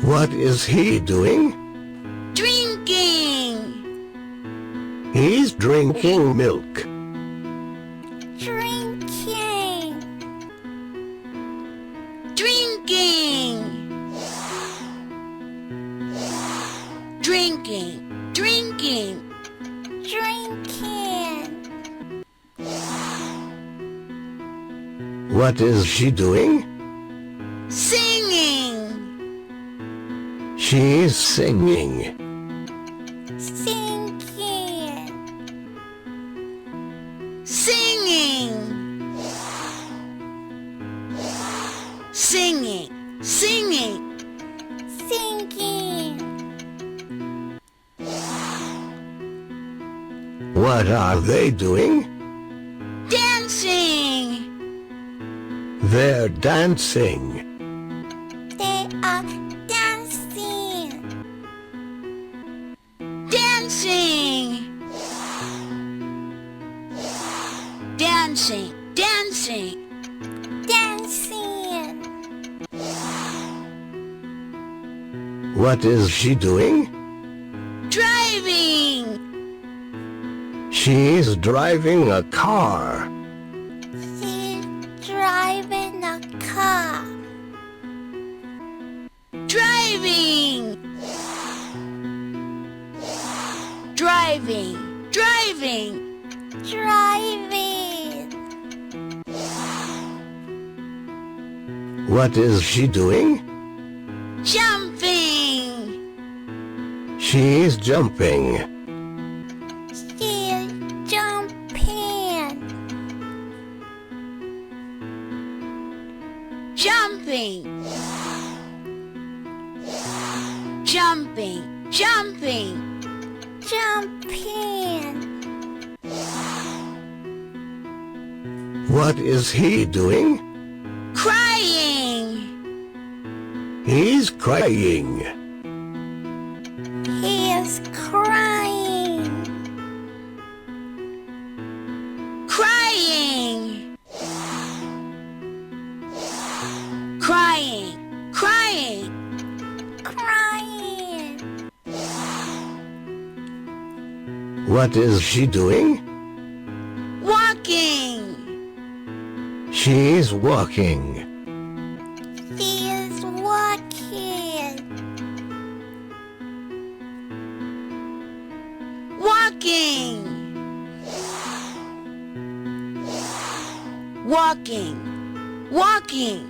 What is he doing? Drinking. He's drinking milk. Drinking. Drinking. Drinking. Drinking. Drinking. What is she doing? Singing. She's singing. Singing. Singing. Singing. Singing. Singing. What are they doing? Dancing. They're dancing. They are dancing. Dancing. Dancing. Dancing. Dancing. What is she doing? Driving. She's driving a car. She's driving a car. Driving. Driving. Driving. Driving. What is she doing? Jumping. She's jumping. She's jumping. Jumping. Jumping. Jumping. Jumping. What is he doing? Crying. He's crying. He is crying. Crying. Crying. Crying. Crying. What is she doing? Walking. She's walking. She is walking. Walking. Walking. Walking.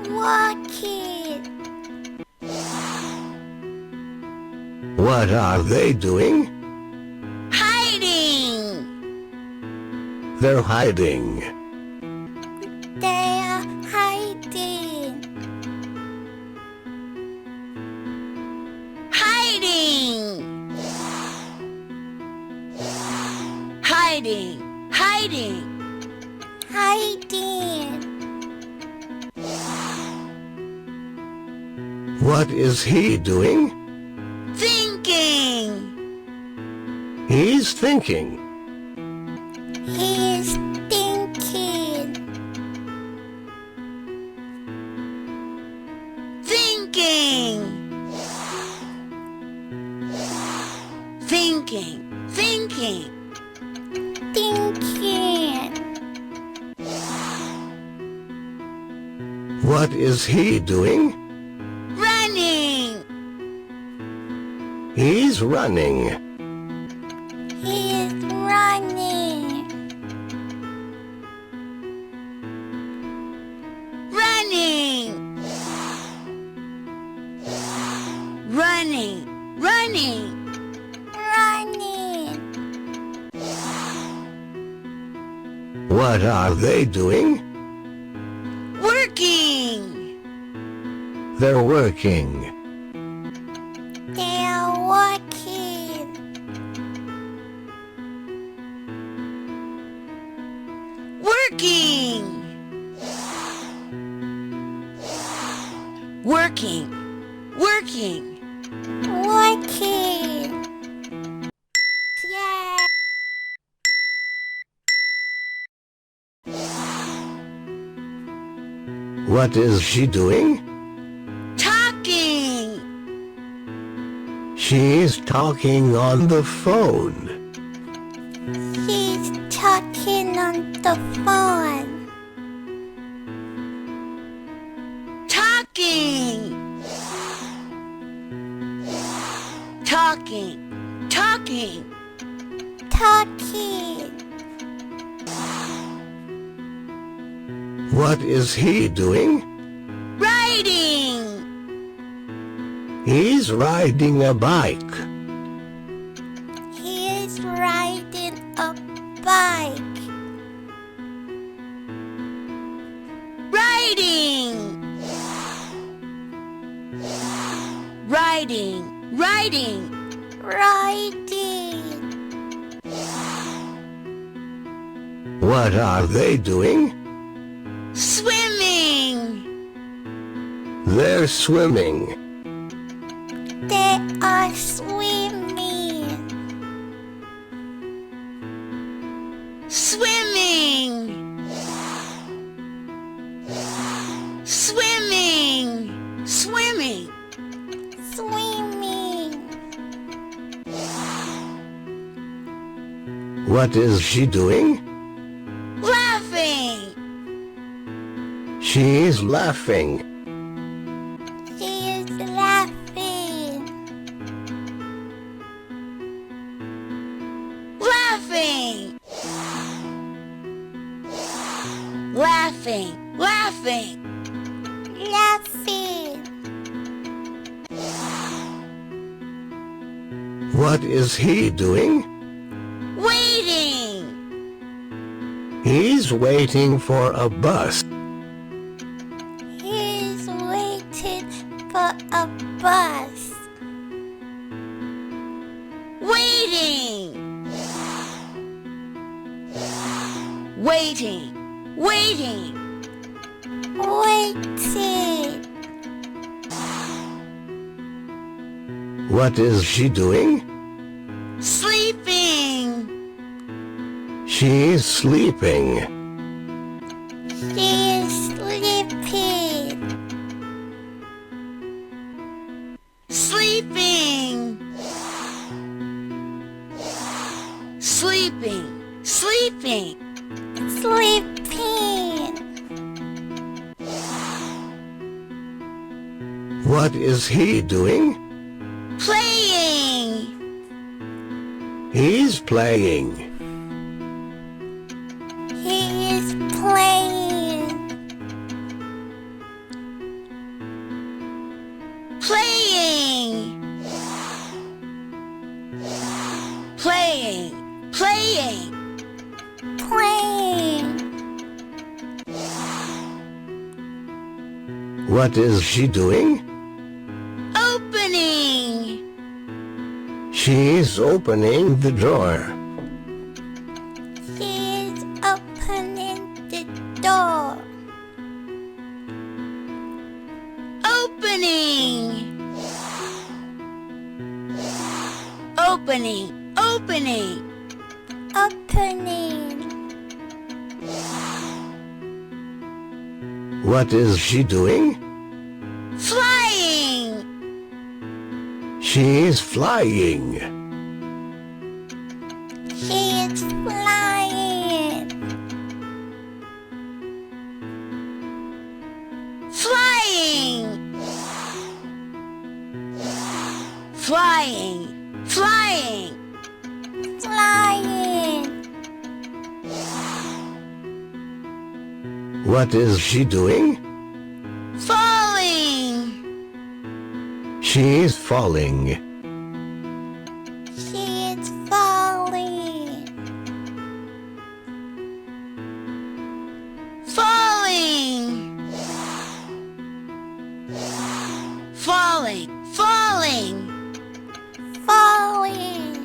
Walking. What are they doing? Hiding. They're hiding. They are hiding. Hiding. Hiding. Hiding. Hiding. What is he doing? Thinking. He's thinking. He is thinking. Thinking. Thinking. Thinking. Thinking. What is he doing? Running. He's running. He is running. Running. Running. Running. Running. What are they doing? Working. They're working. They are working. Working. Working. Working. Working. Yay! What is she doing? Talking. She's talking on the phone. She's talking on the phone. Talking. Talking. Talking. Talking. What is he doing? Riding. He's riding a bike. He is riding a bike. Riding. Riding. Riding. Riding. What are they doing? Swimming. They're swimming. They are swimming. Swimming. Swimming. Swimming. Swimming. What is she doing? Laughing. She's laughing. She is laughing. Laughing. Laughing. Laughing. Laughing. What is he doing? Waiting. He's waiting for a bus. He's waiting for a bus. Waiting. Waiting. Waiting. Waiting. What is she doing? Sleeping. She's sleeping. She is sleeping. Sleeping. Sleeping. Sleeping. Sleeping. What is he doing? Playing. He's playing. He is playing. Playing. Playing. Playing. Playing. What is she doing? Opening. She's opening the door. She is opening the door. Opening. Opening. Opening. Opening. What is she doing? Flying. She's flying. She is flying. Flying. Flying. Flying. Flying. What is she doing? Falling. She's falling. She is falling. Falling. Falling. Falling. Falling.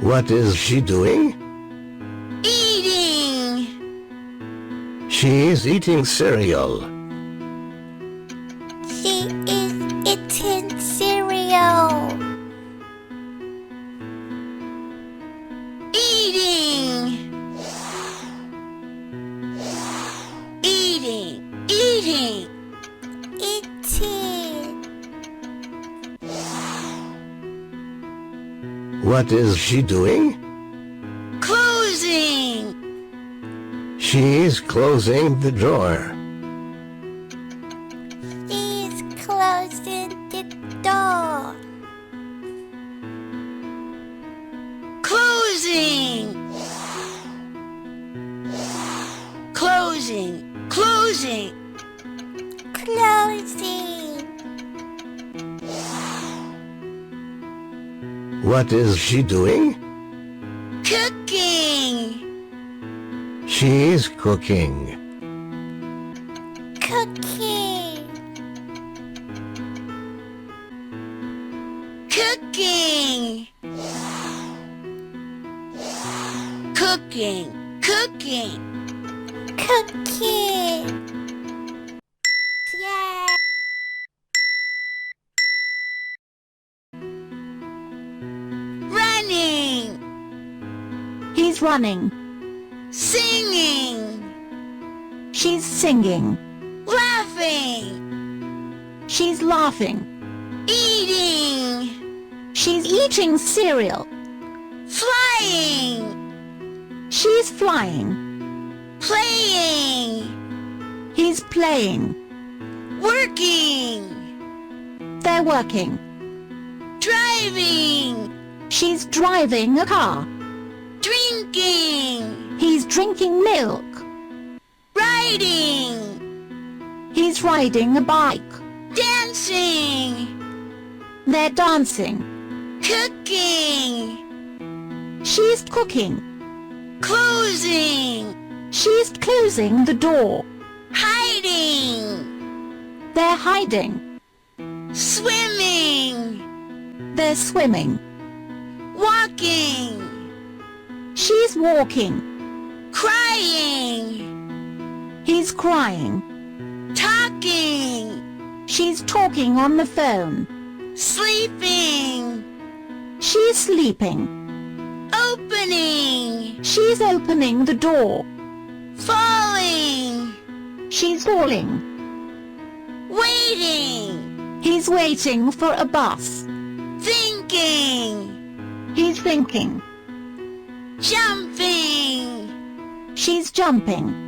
What is she doing? Eating. She's eating cereal. She is eating cereal. Eating. Eating. Eating. Eating. What is she doing? Closing. She's closing the door. She's closing the door. Closing. Closing. Closing. Closing. What is she doing? Cooking. She's cooking. Cooking. Cooking. Cooking. Cooking. Cooking. Yeah. Running. He's running. Singing. She's singing. Laughing. She's laughing. Eating. She's eating cereal. Flying. She's flying. Playing. He's playing. Working. They're working. Driving. She's driving a car. Drinking. He's drinking milk. Riding. He's riding a bike. Dancing. They're dancing. Cooking. She's cooking. Closing. She's closing the door. Hiding. They're hiding. Swimming. They're swimming. Walking. She's walking. Crying. He's crying. Talking. She's talking on the phone. Sleeping. She's sleeping. Opening. She's opening the door. Falling. She's falling. Waiting. He's waiting for a bus. Thinking. He's thinking. Jumping. She's jumping.